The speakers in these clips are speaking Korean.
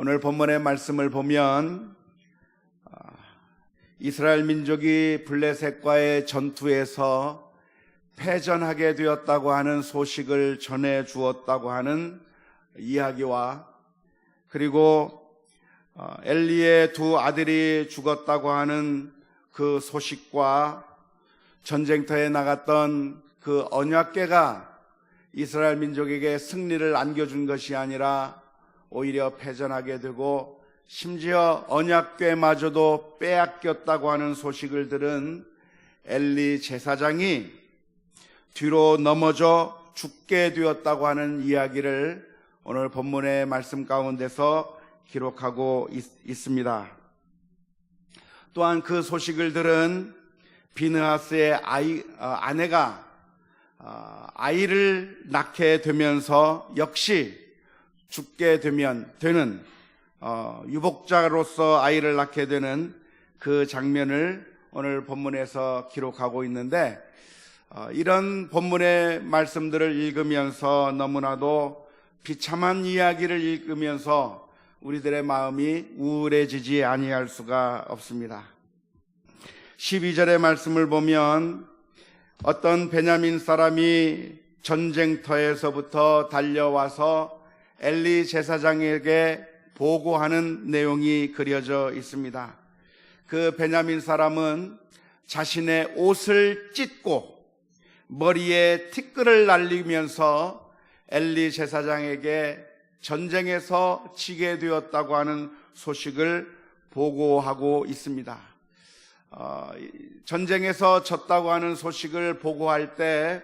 오늘 본문의 말씀을 보면 이스라엘 민족이 블레셋과의 전투에서 패전하게 되었다고 하는 소식을 전해 주었다고 하는 이야기와, 그리고 엘리의 두 아들이 죽었다고 하는 그 소식과, 전쟁터에 나갔던 그 언약궤가 이스라엘 민족에게 승리를 안겨준 것이 아니라 오히려 패전하게 되고 심지어 언약궤마저도 빼앗겼다고 하는 소식을 들은 엘리 제사장이 뒤로 넘어져 죽게 되었다고 하는 이야기를 오늘 본문의 말씀 가운데서 기록하고 있습니다. 또한 그 소식을 들은 비느하스의 아내가 아이를 낳게 되면서 역시 죽게 되는 유복자로서 아이를 낳게 되는 그 장면을 오늘 본문에서 기록하고 있는데, 이런 본문의 말씀들을 읽으면서 너무나도 비참한 이야기를 읽으면서 우리들의 마음이 우울해지지 아니할 수가 없습니다. 12절의 말씀을 보면 어떤 베냐민 사람이 전쟁터에서부터 달려와서 엘리 제사장에게 보고하는 내용이 그려져 있습니다. 그 베냐민 사람은 자신의 옷을 찢고 머리에 티끌을 날리면서 엘리 제사장에게 전쟁에서 지게 되었다고 하는 소식을 보고하고 있습니다. 전쟁에서 졌다고 하는 소식을 보고할 때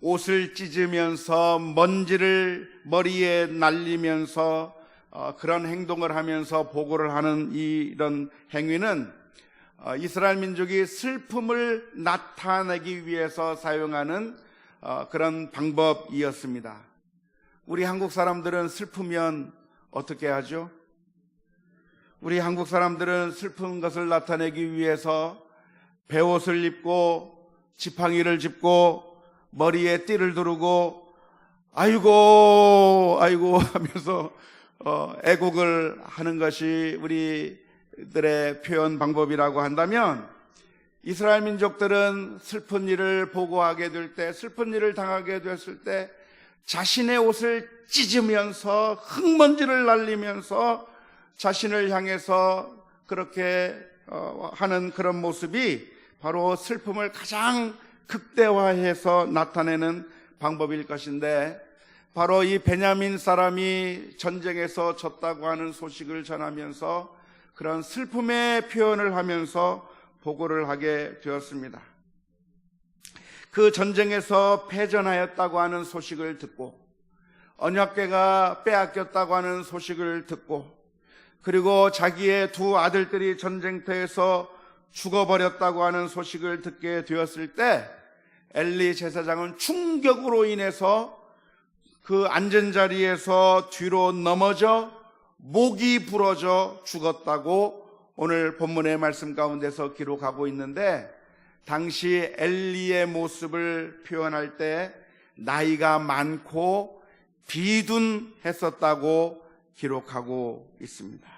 옷을 찢으면서 먼지를 머리에 날리면서 그런 행동을 하면서 보고를 하는 이런 행위는 이스라엘 민족이 슬픔을 나타내기 위해서 사용하는 그런 방법이었습니다. 우리 한국 사람들은 슬프면 어떻게 하죠? 우리 한국 사람들은 슬픈 것을 나타내기 위해서 베옷을 입고 지팡이를 짚고 머리에 띠를 두르고 아이고 하면서 애곡을 하는 것이 우리들의 표현 방법이라고 한다면, 이스라엘 민족들은 슬픈 일을 보고하게 될 때, 슬픈 일을 당하게 됐을 때 자신의 옷을 찢으면서 흙먼지를 날리면서 자신을 향해서 그렇게 하는 그런 모습이 바로 슬픔을 가장 극대화해서 나타내는 방법일 것인데, 바로 이 베냐민 사람이 전쟁에서 졌다고 하는 소식을 전하면서 그런 슬픔의 표현을 하면서 보고를 하게 되었습니다. 그 전쟁에서 패전하였다고 하는 소식을 듣고, 언약궤가 빼앗겼다고 하는 소식을 듣고, 그리고 자기의 두 아들들이 전쟁터에서 죽어버렸다고 하는 소식을 듣게 되었을 때 엘리 제사장은 충격으로 인해서 그 앉은 자리에서 뒤로 넘어져 목이 부러져 죽었다고 오늘 본문의 말씀 가운데서 기록하고 있는데, 당시 엘리의 모습을 표현할 때 나이가 많고 비둔했었다고 기록하고 있습니다.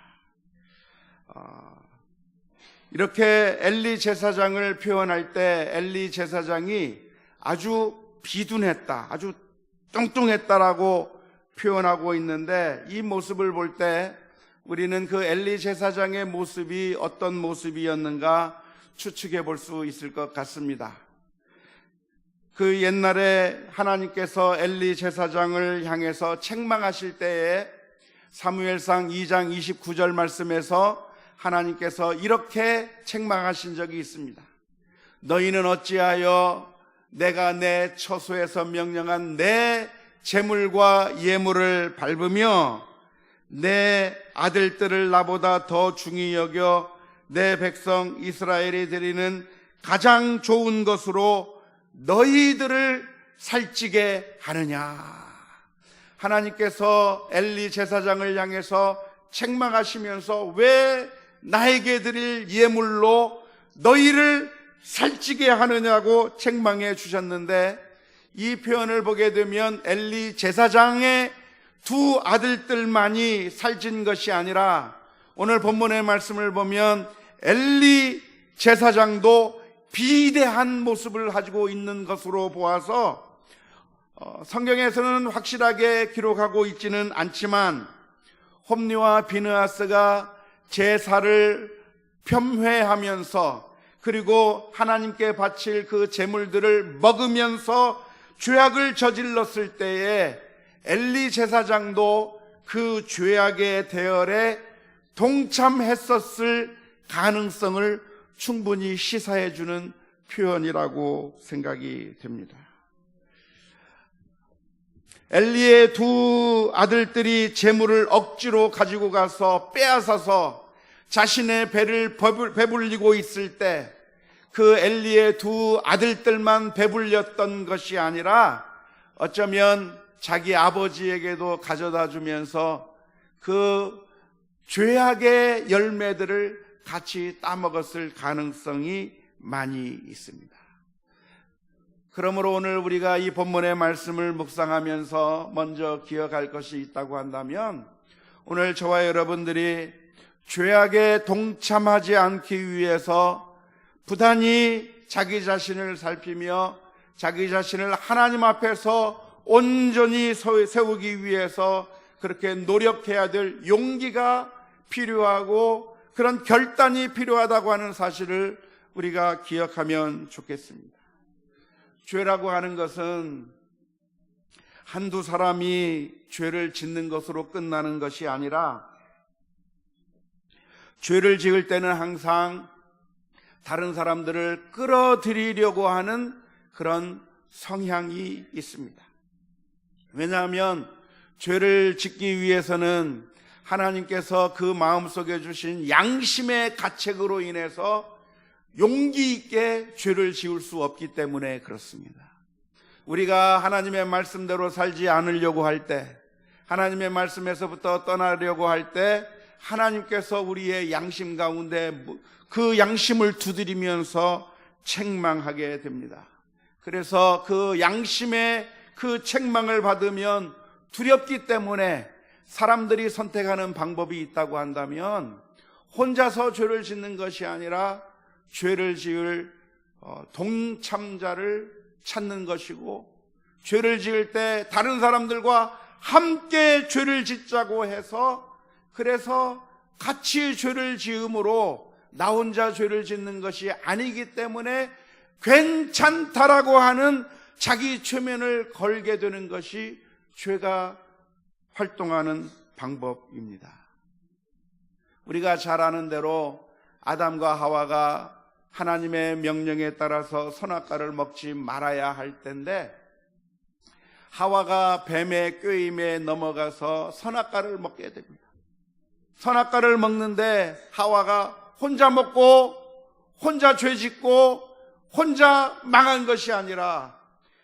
이렇게 엘리 제사장을 표현할 때 엘리 제사장이 아주 비둔했다, 아주 뚱뚱했다라고 표현하고 있는데, 이 모습을 볼 때 우리는 그 엘리 제사장의 모습이 어떤 모습이었는가 추측해 볼 수 있을 것 같습니다. 그 옛날에 하나님께서 엘리 제사장을 향해서 책망하실 때에 사무엘상 2장 29절 말씀에서 하나님께서 이렇게 책망하신 적이 있습니다. 너희는 어찌하여 내가 내 처소에서 명령한 내 제물과 예물을 밟으며 내 아들들을 나보다 더 중히 여겨 내 백성 이스라엘이 드리는 가장 좋은 것으로 너희들을 살찌게 하느냐. 하나님께서 엘리 제사장을 향해서 책망하시면서 왜 나에게 드릴 예물로 너희를 살찌게 하느냐고 책망해 주셨는데, 이 표현을 보게 되면 엘리 제사장의 두 아들들만이 살찐 것이 아니라 오늘 본문의 말씀을 보면 엘리 제사장도 비대한 모습을 가지고 있는 것으로 보아서 성경에서는 확실하게 기록하고 있지는 않지만 홈리와 비느하스가 제사를 편회하면서 그리고 하나님께 바칠 그 제물들을 먹으면서 죄악을 저질렀을 때에 엘리 제사장도 그 죄악의 대열에 동참했었을 가능성을 충분히 시사해 주는 표현이라고 생각이 됩니다. 엘리의 두 아들들이 제물을 억지로 가지고 가서 빼앗아서 자신의 배를 배불리고 있을 때 그 엘리의 두 아들들만 배불렸던 것이 아니라 어쩌면 자기 아버지에게도 가져다 주면서 그 죄악의 열매들을 같이 따먹었을 가능성이 많이 있습니다. 그러므로 오늘 우리가 이 본문의 말씀을 묵상하면서 먼저 기억할 것이 있다고 한다면 오늘 저와 여러분들이 죄악에 동참하지 않기 위해서 부단히 자기 자신을 살피며 자기 자신을 하나님 앞에서 온전히 세우기 위해서 그렇게 노력해야 될 용기가 필요하고 그런 결단이 필요하다고 하는 사실을 우리가 기억하면 좋겠습니다. 죄라고 하는 것은 한두 사람이 죄를 짓는 것으로 끝나는 것이 아니라 죄를 지을 때는 항상 다른 사람들을 끌어들이려고 하는 그런 성향이 있습니다. 왜냐하면 죄를 짓기 위해서는 하나님께서 그 마음속에 주신 양심의 가책으로 인해서 용기 있게 죄를 지을 수 없기 때문에 그렇습니다. 우리가 하나님의 말씀대로 살지 않으려고 할 때, 하나님의 말씀에서부터 떠나려고 할 때 하나님께서 우리의 양심 가운데 그 양심을 두드리면서 책망하게 됩니다. 그래서 그 양심의 그 책망을 받으면 두렵기 때문에 사람들이 선택하는 방법이 있다고 한다면 혼자서 죄를 짓는 것이 아니라 죄를 지을 동참자를 찾는 것이고, 죄를 지을 때 다른 사람들과 함께 죄를 짓자고 해서, 그래서 같이 죄를 지음으로 나 혼자 죄를 짓는 것이 아니기 때문에 괜찮다라고 하는 자기 최면을 걸게 되는 것이 죄가 활동하는 방법입니다. 우리가 잘 아는 대로 아담과 하와가 하나님의 명령에 따라서 선악과를 먹지 말아야 할 텐데 하와가 뱀의 꾀임에 넘어가서 선악과를 먹게 됩니다. 선악과를 먹는데 하와가 혼자 먹고 혼자 죄 짓고 혼자 망한 것이 아니라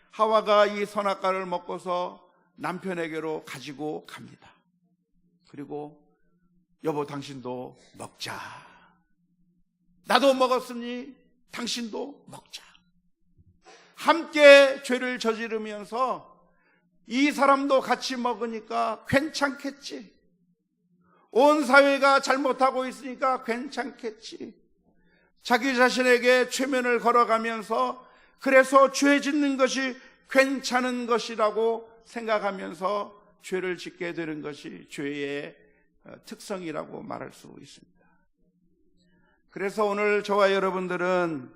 하와가 이 선악과를 먹고서 남편에게로 가지고 갑니다. 그리고 여보 당신도 먹자. 나도 먹었으니 당신도 먹자. 함께 죄를 저지르면서 이 사람도 같이 먹으니까 괜찮겠지. 온 사회가 잘못하고 있으니까 괜찮겠지. 자기 자신에게 최면을 걸어가면서 그래서 죄 짓는 것이 괜찮은 것이라고 생각하면서 죄를 짓게 되는 것이 죄의 특성이라고 말할 수 있습니다. 그래서 오늘 저와 여러분들은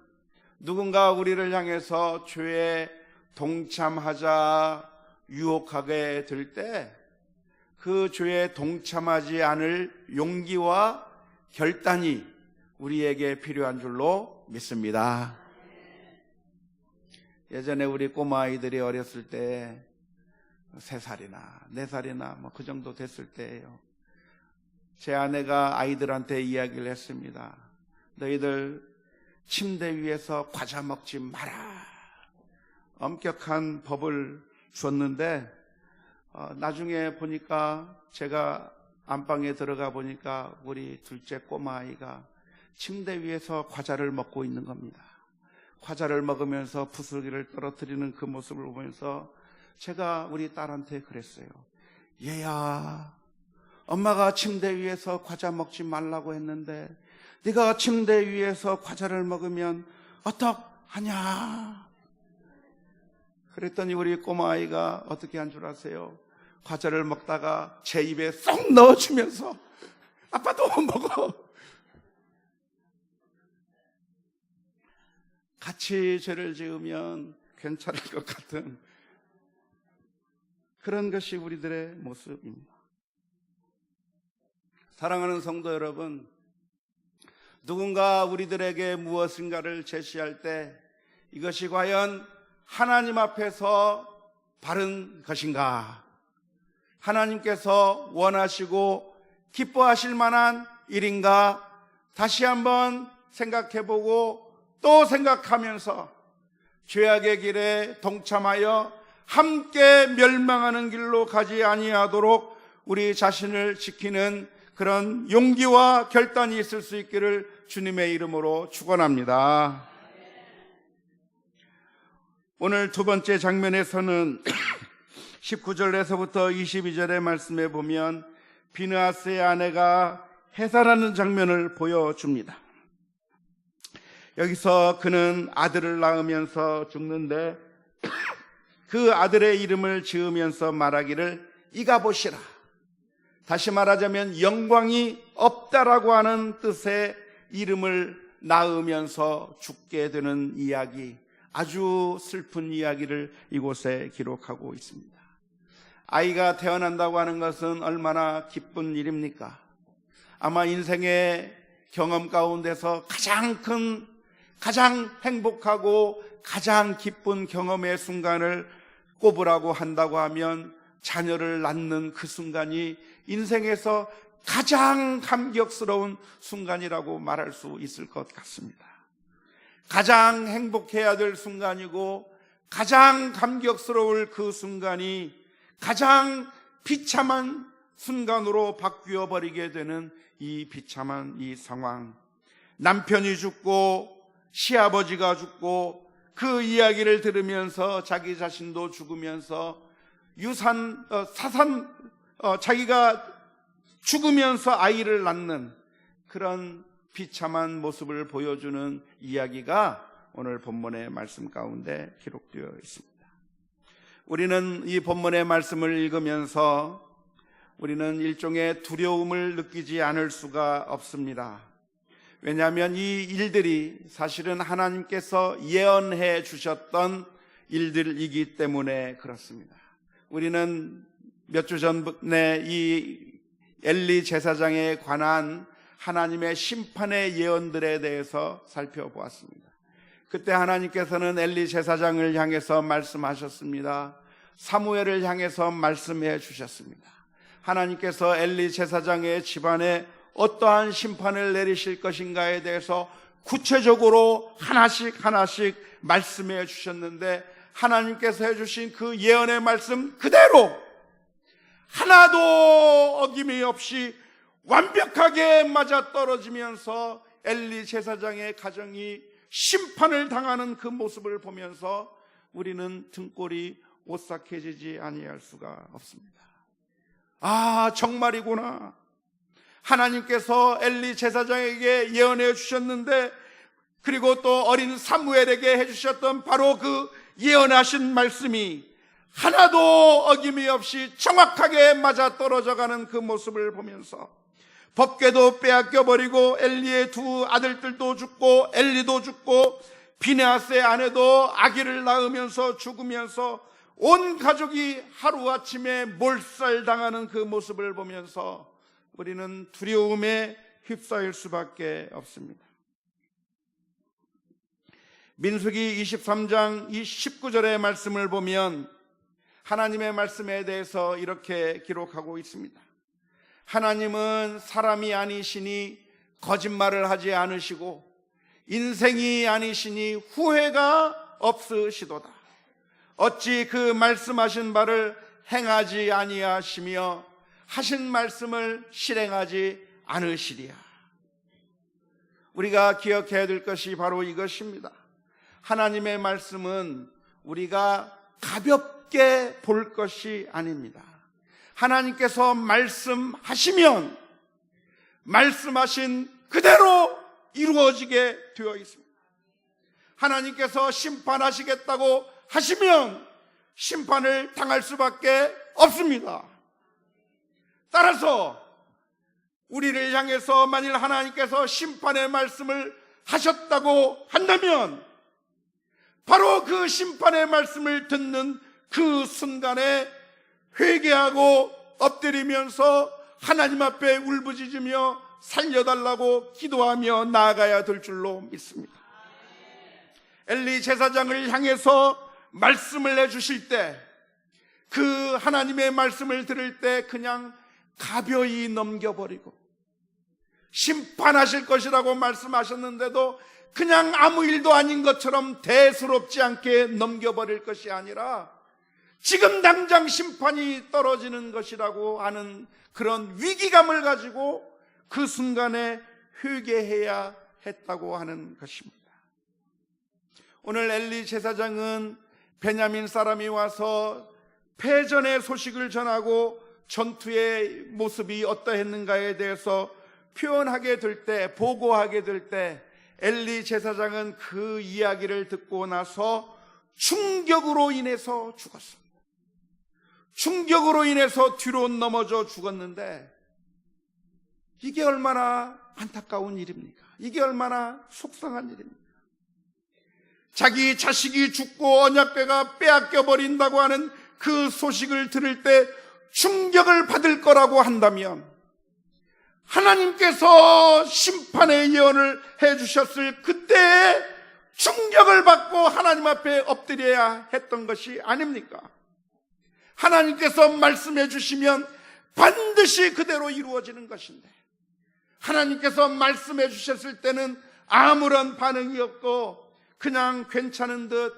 누군가 우리를 향해서 죄에 동참하자 유혹하게 될 때 그 죄에 동참하지 않을 용기와 결단이 우리에게 필요한 줄로 믿습니다. 예전에 우리 꼬마 아이들이 어렸을 때 3살이나 4살이나 뭐 그 정도 됐을 때예요. 제 아내가 아이들한테 이야기를 했습니다. 너희들 침대 위에서 과자 먹지 마라. 엄격한 법을 줬는데 나중에 보니까 제가 안방에 들어가 보니까 우리 둘째 꼬마아이가 침대 위에서 과자를 먹고 있는 겁니다. 과자를 먹으면서 부스러기를 떨어뜨리는 그 모습을 보면서 제가 우리 딸한테 그랬어요. 얘야, 엄마가 침대 위에서 과자 먹지 말라고 했는데 네가 침대 위에서 과자를 먹으면 어떡하냐? 그랬더니 우리 꼬마아이가 어떻게 한 줄 아세요? 과자를 먹다가 제 입에 쏙 넣어주면서 아빠도 먹어. 같이 죄를 지으면 괜찮을 것 같은 그런 것이 우리들의 모습입니다. 사랑하는 성도 여러분, 누군가 우리들에게 무엇인가를 제시할 때 이것이 과연 하나님 앞에서 바른 것인가? 하나님께서 원하시고 기뻐하실 만한 일인가? 다시 한번 생각해보고 또 생각하면서 죄악의 길에 동참하여 함께 멸망하는 길로 가지 아니하도록 우리 자신을 지키는 그런 용기와 결단이 있을 수 있기를 주님의 이름으로 축원합니다. 오늘 두 번째 장면에서는 19절에서부터 22절의 말씀에 보면 비느하스의 아내가 해산하는 장면을 보여줍니다. 여기서 그는 아들을 낳으면서 죽는데 그 아들의 이름을 지으면서 말하기를 이가봇이라. 다시 말하자면 영광이 없다라고 하는 뜻의 이름을 낳으면서 죽게 되는 이야기, 아주 슬픈 이야기를 이곳에 기록하고 있습니다. 아이가 태어난다고 하는 것은 얼마나 기쁜 일입니까? 아마 인생의 경험 가운데서 가장 큰, 가장 행복하고 가장 기쁜 경험의 순간을 꼽으라고 한다고 하면 자녀를 낳는 그 순간이 인생에서 가장 감격스러운 순간이라고 말할 수 있을 것 같습니다. 가장 행복해야 될 순간이고 가장 감격스러울 그 순간이 가장 비참한 순간으로 바뀌어 버리게 되는 이 비참한 이 상황. 남편이 죽고 시아버지가 죽고 그 이야기를 들으면서 자기 자신도 죽으면서 자기가 죽으면서 아이를 낳는 그런 비참한 모습을 보여주는 이야기가 오늘 본문의 말씀 가운데 기록되어 있습니다. 우리는 이 본문의 말씀을 읽으면서 우리는 일종의 두려움을 느끼지 않을 수가 없습니다. 왜냐하면 이 일들이 사실은 하나님께서 예언해 주셨던 일들이기 때문에 그렇습니다. 우리는 몇 주 전에 이 엘리 제사장에 관한 하나님의 심판의 예언들에 대해서 살펴보았습니다. 그때 하나님께서는 엘리 제사장을 향해서 말씀하셨습니다. 사무엘을 향해서 말씀해 주셨습니다. 하나님께서 엘리 제사장의 집안에 어떠한 심판을 내리실 것인가에 대해서 구체적으로 하나씩 말씀해 주셨는데 하나님께서 해주신 그 예언의 말씀 그대로 하나도 어김이 없이 완벽하게 맞아떨어지면서 엘리 제사장의 가정이 심판을 당하는 그 모습을 보면서 우리는 등골이 오싹해지지 아니할 수가 없습니다. 아, 정말이구나. 하나님께서 엘리 제사장에게 예언해 주셨는데 그리고 또 어린 사무엘에게 해주셨던 바로 그 예언하신 말씀이 하나도 어김이 없이 정확하게 맞아떨어져가는 그 모습을 보면서 법궤도 빼앗겨버리고 엘리의 두 아들들도 죽고 엘리도 죽고 비느하스의 아내도 아기를 낳으면서 죽으면서 온 가족이 하루아침에 몰살당하는 그 모습을 보면서 우리는 두려움에 휩싸일 수밖에 없습니다. 민수기 23장 19절의 말씀을 보면 하나님의 말씀에 대해서 이렇게 기록하고 있습니다. 하나님은 사람이 아니시니 거짓말을 하지 않으시고 인생이 아니시니 후회가 없으시도다. 어찌 그 말씀하신 바를 행하지 아니하시며 하신 말씀을 실행하지 않으시리야. 우리가 기억해야 될 것이 바로 이것입니다. 하나님의 말씀은 우리가 가볍게 볼 것이 아닙니다. 하나님께서 말씀하시면 말씀하신 그대로 이루어지게 되어 있습니다. 하나님께서 심판하시겠다고 하시면 심판을 당할 수밖에 없습니다. 따라서 우리를 향해서 만일 하나님께서 심판의 말씀을 하셨다고 한다면 바로 그 심판의 말씀을 듣는 그 순간에 회개하고 엎드리면서 하나님 앞에 울부짖으며 살려달라고 기도하며 나아가야 될 줄로 믿습니다. 엘리 제사장을 향해서 말씀을 해주실 때, 그 하나님의 말씀을 들을 때 그냥 가벼이 넘겨버리고, 심판하실 것이라고 말씀하셨는데도 그냥 아무 일도 아닌 것처럼 대수롭지 않게 넘겨버릴 것이 아니라 지금 당장 심판이 떨어지는 것이라고 하는 그런 위기감을 가지고 그 순간에 회개해야 했다고 하는 것입니다. 오늘 엘리 제사장은 베냐민 사람이 와서 패전의 소식을 전하고 전투의 모습이 어떠했는가에 대해서 표현하게 될 때, 보고하게 될 때 엘리 제사장은 그 이야기를 듣고 나서 충격으로 인해서 죽었습니다. 충격으로 인해서 뒤로 넘어져 죽었는데 이게 얼마나 안타까운 일입니까? 이게 얼마나 속상한 일입니까? 자기 자식이 죽고 언약궤가 빼앗겨 버린다고 하는 그 소식을 들을 때 충격을 받을 거라고 한다면 하나님께서 심판의 예언을 해주셨을 그때에 충격을 받고 하나님 앞에 엎드려야 했던 것이 아닙니까? 하나님께서 말씀해 주시면 반드시 그대로 이루어지는 것인데 하나님께서 말씀해 주셨을 때는 아무런 반응이 없고 그냥 괜찮은 듯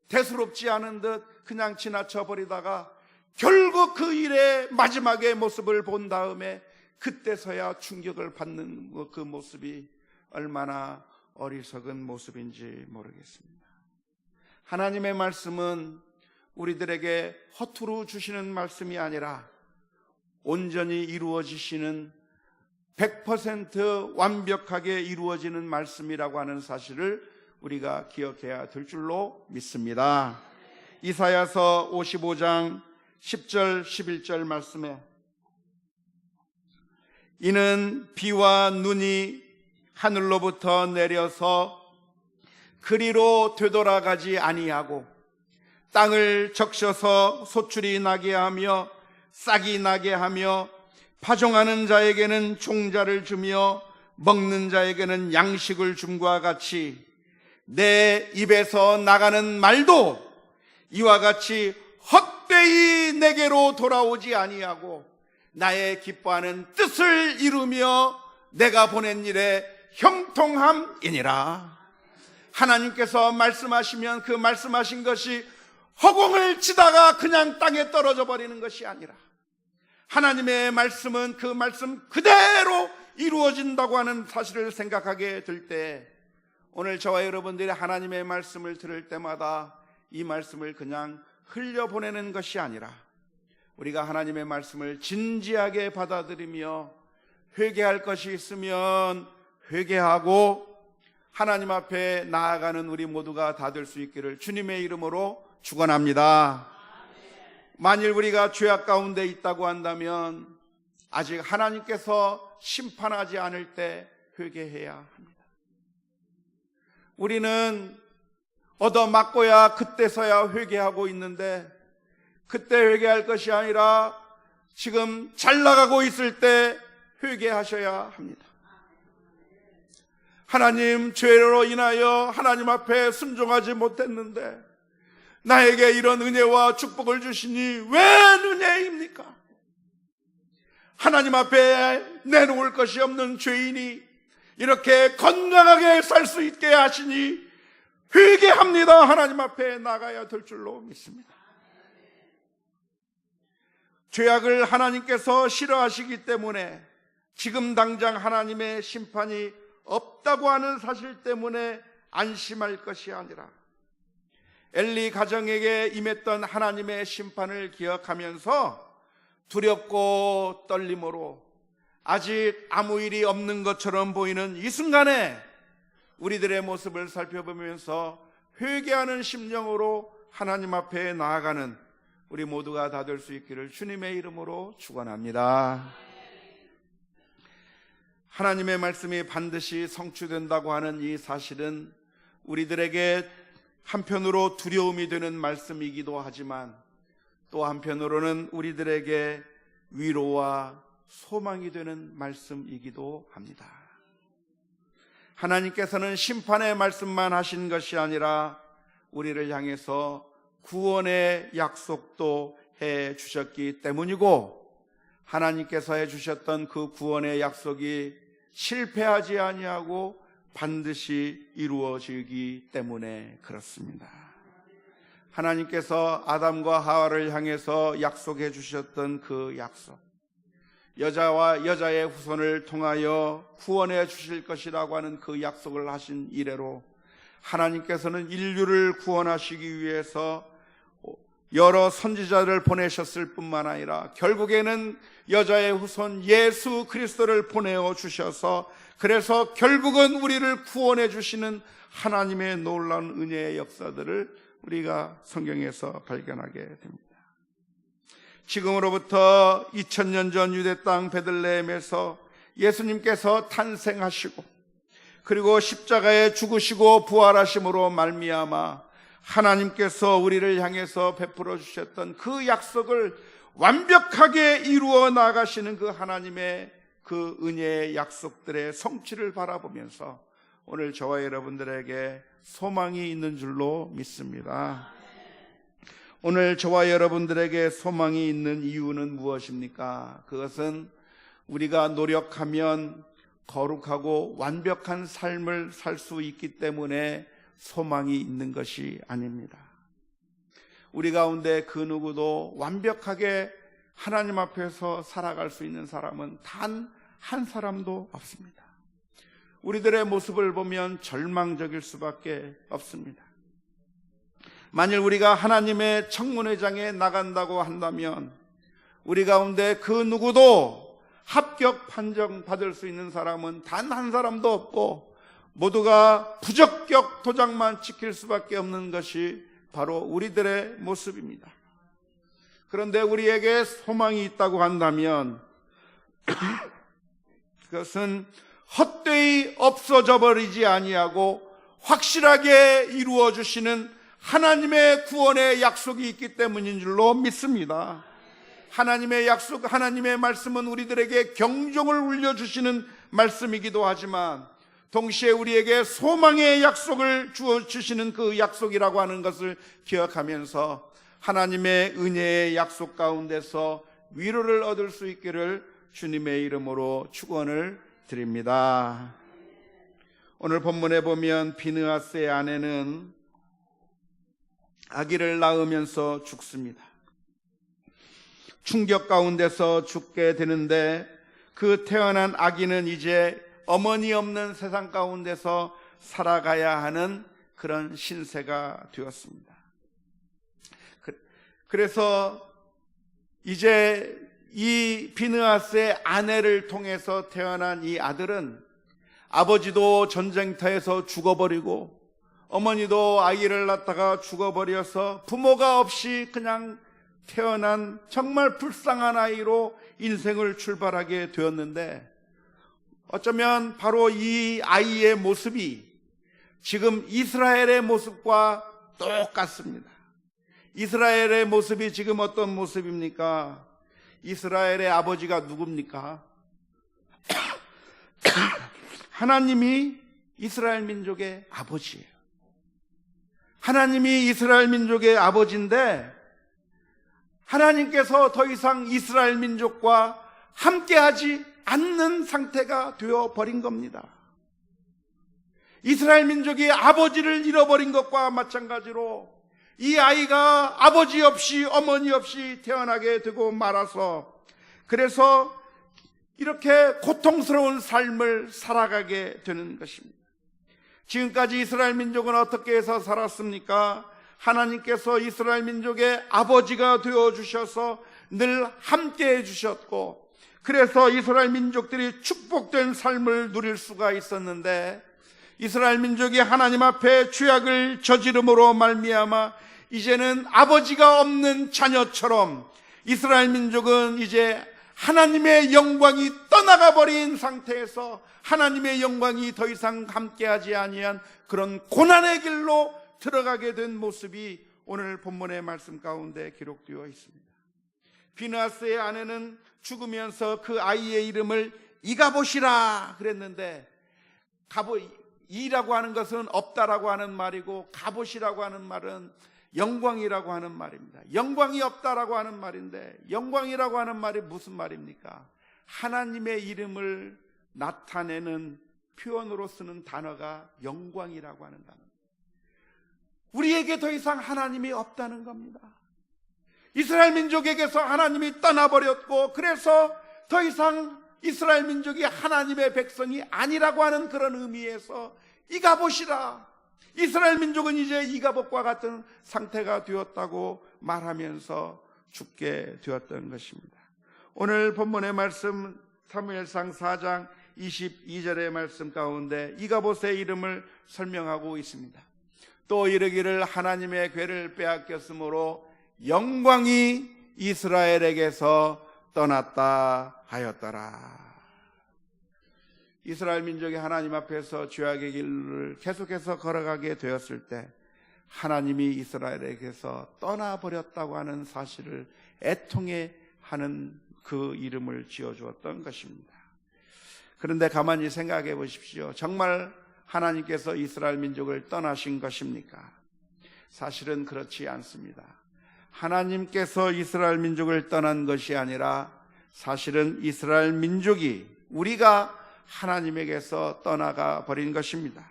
대수롭지 않은 듯 그냥 지나쳐 버리다가 결국 그 일의 마지막의 모습을 본 다음에 그때서야 충격을 받는 그 모습이 얼마나 어리석은 모습인지 모르겠습니다. 하나님의 말씀은 우리들에게 허투루 주시는 말씀이 아니라 온전히 이루어지시는 100% 완벽하게 이루어지는 말씀이라고 하는 사실을 우리가 기억해야 될 줄로 믿습니다. 이사야서 55장 10절 11절 말씀에 이는 비와 눈이 하늘로부터 내려서 그리로 되돌아가지 아니하고 땅을 적셔서 소출이 나게 하며 싹이 나게 하며 파종하는 자에게는 종자를 주며 먹는 자에게는 양식을 줌과 같이 내 입에서 나가는 말도 이와 같이 헛되이 내게로 돌아오지 아니하고 나의 기뻐하는 뜻을 이루며 내가 보낸 일에 형통함이니라. 하나님께서 말씀하시면 그 말씀하신 것이 허공을 치다가 그냥 땅에 떨어져 버리는 것이 아니라 하나님의 말씀은 그 말씀 그대로 이루어진다고 하는 사실을 생각하게 될 때 오늘 저와 여러분들이 하나님의 말씀을 들을 때마다 이 말씀을 그냥 흘려보내는 것이 아니라 우리가 하나님의 말씀을 진지하게 받아들이며 회개할 것이 있으면 회개하고 하나님 앞에 나아가는 우리 모두가 다 될 수 있기를 주님의 이름으로 축원합니다. 만일 우리가 죄악 가운데 있다고 한다면 아직 하나님께서 심판하지 않을 때 회개해야 합니다. 우리는 얻어맞고야 그때서야 회개하고 있는데 그때 회개할 것이 아니라 지금 잘 나가고 있을 때 회개하셔야 합니다. 하나님, 죄로 인하여 하나님 앞에 순종하지 못했는데 나에게 이런 은혜와 축복을 주시니 웬 은혜입니까? 하나님 앞에 내놓을 것이 없는 죄인이 이렇게 건강하게 살 수 있게 하시니 회개합니다. 하나님 앞에 나가야 될 줄로 믿습니다. 죄악을 하나님께서 싫어하시기 때문에 지금 당장 하나님의 심판이 없다고 하는 사실 때문에 안심할 것이 아니라 엘리 가정에게 임했던 하나님의 심판을 기억하면서 두렵고 떨림으로 아직 아무 일이 없는 것처럼 보이는 이 순간에 우리들의 모습을 살펴보면서 회개하는 심령으로 하나님 앞에 나아가는 우리 모두가 다 될 수 있기를 주님의 이름으로 축원합니다. 하나님의 말씀이 반드시 성취된다고 하는 이 사실은 우리들에게 한편으로 두려움이 되는 말씀이기도 하지만 또 한편으로는 우리들에게 위로와 소망이 되는 말씀이기도 합니다. 하나님께서는 심판의 말씀만 하신 것이 아니라 우리를 향해서 구원의 약속도 해 주셨기 때문이고, 하나님께서 해 주셨던 그 구원의 약속이 실패하지 아니하고 반드시 이루어지기 때문에 그렇습니다. 하나님께서 아담과 하와를 향해서 약속해 주셨던 그 약속, 여자와 여자의 후손을 통하여 구원해 주실 것이라고 하는 그 약속을 하신 이래로 하나님께서는 인류를 구원하시기 위해서 여러 선지자를 보내셨을 뿐만 아니라 결국에는 여자의 후손 예수 그리스도를 보내어 주셔서, 그래서 결국은 우리를 구원해 주시는 하나님의 놀라운 은혜의 역사들을 우리가 성경에서 발견하게 됩니다. 지금으로부터 2000년 전 유대 땅 베들레헴에서 예수님께서 탄생하시고 그리고 십자가에 죽으시고 부활하심으로 말미암아 하나님께서 우리를 향해서 베풀어 주셨던 그 약속을 완벽하게 이루어 나가시는 그 하나님의 그 은혜의 약속들의 성취를 바라보면서 오늘 저와 여러분들에게 소망이 있는 줄로 믿습니다. 오늘 저와 여러분들에게 소망이 있는 이유는 무엇입니까? 그것은 우리가 노력하면 거룩하고 완벽한 삶을 살 수 있기 때문에 소망이 있는 것이 아닙니다. 우리 가운데 그 누구도 완벽하게 하나님 앞에서 살아갈 수 있는 사람은 단 한 사람도 없습니다. 우리들의 모습을 보면 절망적일 수밖에 없습니다. 만일 우리가 하나님의 청문회장에 나간다고 한다면 우리 가운데 그 누구도 합격 판정 받을 수 있는 사람은 단 한 사람도 없고 모두가 부적격 도장만 찍힐 수밖에 없는 것이 바로 우리들의 모습입니다. 그런데 우리에게 소망이 있다고 한다면 그것은 헛되이 없어져 버리지 아니하고 확실하게 이루어 주시는 하나님의 구원의 약속이 있기 때문인 줄로 믿습니다. 하나님의 약속, 하나님의 말씀은 우리들에게 경종을 울려주시는 말씀이기도 하지만 동시에 우리에게 소망의 약속을 주시는 그 약속이라고 하는 것을 기억하면서 하나님의 은혜의 약속 가운데서 위로를 얻을 수 있기를 주님의 이름으로 축원을 드립니다. 오늘 본문에 보면 비느하스의 아내는 아기를 낳으면서 죽습니다. 충격 가운데서 죽게 되는데 그 태어난 아기는 이제 어머니 없는 세상 가운데서 살아가야 하는 그런 신세가 되었습니다. 그래서 이제 이 비느하스의 아내를 통해서 태어난 이 아들은 아버지도 전쟁터에서 죽어버리고 어머니도 아이를 낳다가 죽어버려서 부모가 없이 그냥 태어난 정말 불쌍한 아이로 인생을 출발하게 되었는데, 어쩌면 바로 이 아이의 모습이 지금 이스라엘의 모습과 똑같습니다. 이스라엘의 모습이 지금 어떤 모습입니까? 이스라엘의 아버지가 누굽니까? 하나님이 이스라엘 민족의 아버지예요. 하나님이 이스라엘 민족의 아버지인데 하나님께서 더 이상 이스라엘 민족과 함께하지 않는 상태가 되어버린 겁니다. 이스라엘 민족이 아버지를 잃어버린 것과 마찬가지로 이 아이가 아버지 없이 어머니 없이 태어나게 되고 말아서, 그래서 이렇게 고통스러운 삶을 살아가게 되는 것입니다. 지금까지 이스라엘 민족은 어떻게 해서 살았습니까? 하나님께서 이스라엘 민족의 아버지가 되어주셔서 늘 함께 해주셨고, 그래서 이스라엘 민족들이 축복된 삶을 누릴 수가 있었는데, 이스라엘 민족이 하나님 앞에 죄악을 저지름으로 말미암아 이제는 아버지가 없는 자녀처럼 이스라엘 민족은 이제 하나님의 영광이 떠나가 버린 상태에서 하나님의 영광이 더 이상 함께하지 아니한 그런 고난의 길로 들어가게 된 모습이 오늘 본문의 말씀 가운데 기록되어 있습니다. 비느하스의 아내는 죽으면서 그 아이의 이름을 이가봇이라 그랬는데, 이라고 하는 것은 없다라고 하는 말이고, 가봇이라고 하는 말은 영광이라고 하는 말입니다. 영광이 없다라고 하는 말인데, 영광이라고 하는 말이 무슨 말입니까? 하나님의 이름을 나타내는 표현으로 쓰는 단어가 영광이라고 하는 단어. 우리에게 더 이상 하나님이 없다는 겁니다. 이스라엘 민족에게서 하나님이 떠나버렸고, 그래서 더 이상 이스라엘 민족이 하나님의 백성이 아니라고 하는 그런 의미에서 이가봇이라, 이스라엘 민족은 이제 이가봇과 같은 상태가 되었다고 말하면서 죽게 되었던 것입니다. 오늘 본문의 말씀 사무엘상 4장 22절의 말씀 가운데 이가봇의 이름을 설명하고 있습니다. 또 이르기를 하나님의 궤를 빼앗겼으므로 영광이 이스라엘에게서 떠났다 하였더라. 이스라엘 민족이 하나님 앞에서 죄악의 길을 계속해서 걸어가게 되었을 때 하나님이 이스라엘에게서 떠나버렸다고 하는 사실을 애통해 하는 그 이름을 지어주었던 것입니다. 그런데 가만히 생각해 보십시오. 정말 하나님께서 이스라엘 민족을 떠나신 것입니까? 사실은 그렇지 않습니다. 하나님께서 이스라엘 민족을 떠난 것이 아니라 사실은 이스라엘 민족이, 우리가 하나님에게서 떠나가 버린 것입니다.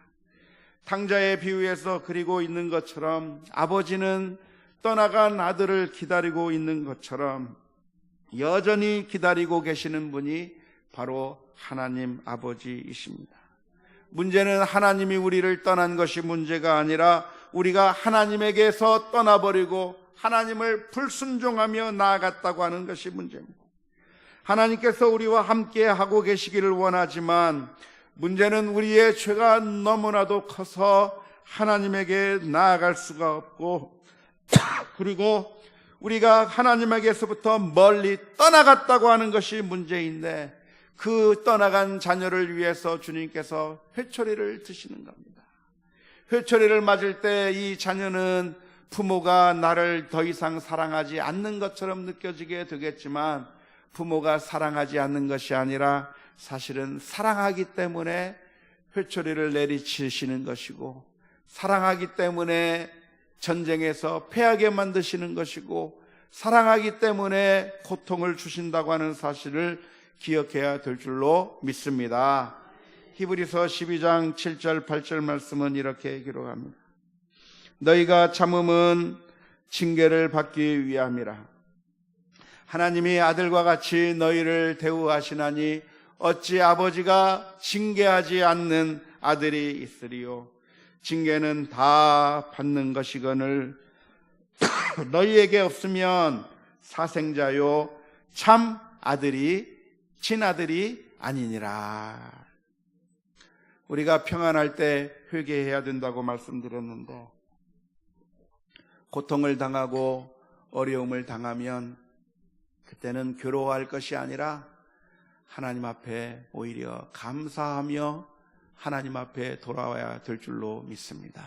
탕자의 비유에서 그리고 있는 것처럼 아버지는 떠나간 아들을 기다리고 있는 것처럼 여전히 기다리고 계시는 분이 바로 하나님 아버지이십니다. 문제는 하나님이 우리를 떠난 것이 문제가 아니라 우리가 하나님에게서 떠나버리고 하나님을 불순종하며 나아갔다고 하는 것이 문제입니다. 하나님께서 우리와 함께 하고 계시기를 원하지만 문제는 우리의 죄가 너무나도 커서 하나님에게 나아갈 수가 없고, 그리고 우리가 하나님에게서부터 멀리 떠나갔다고 하는 것이 문제인데, 그 떠나간 자녀를 위해서 주님께서 회초리를 드시는 겁니다. 회초리를 맞을 때 이 자녀는 부모가 나를 더 이상 사랑하지 않는 것처럼 느껴지게 되겠지만, 부모가 사랑하지 않는 것이 아니라 사실은 사랑하기 때문에 회초리를 내리치시는 것이고, 사랑하기 때문에 전쟁에서 패하게 만드시는 것이고, 사랑하기 때문에 고통을 주신다고 하는 사실을 기억해야 될 줄로 믿습니다. 히브리서 12장 7절 8절 말씀은 이렇게 기록합니다. 너희가 참음은 징계를 받기 위함이라. 하나님이 아들과 같이 너희를 대우하시나니 어찌 아버지가 징계하지 않는 아들이 있으리요. 징계는 다 받는 것이거늘 너희에게 없으면 사생자요 참 아들이 친아들이 아니니라. 우리가 평안할 때 회개해야 된다고 말씀드렸는데, 고통을 당하고 어려움을 당하면 그때는 괴로워할 것이 아니라 하나님 앞에 오히려 감사하며 하나님 앞에 돌아와야 될 줄로 믿습니다.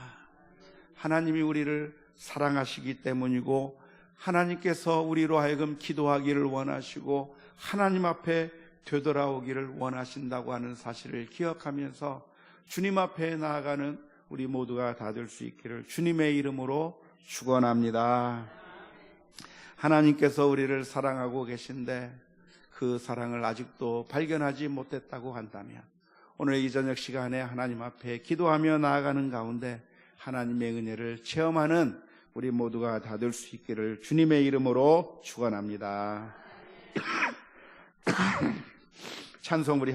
하나님이 우리를 사랑하시기 때문이고, 하나님께서 우리로 하여금 기도하기를 원하시고 하나님 앞에 되돌아오기를 원하신다고 하는 사실을 기억하면서 주님 앞에 나아가는 우리 모두가 다 될 수 있기를 주님의 이름으로 축원합니다. 하나님께서 우리를 사랑하고 계신데 그 사랑을 아직도 발견하지 못했다고 한다면 오늘 이 저녁 시간에 하나님 앞에 기도하며 나아가는 가운데 하나님의 은혜를 체험하는 우리 모두가 다 될 수 있기를 주님의 이름으로 축원합니다. 찬송 우리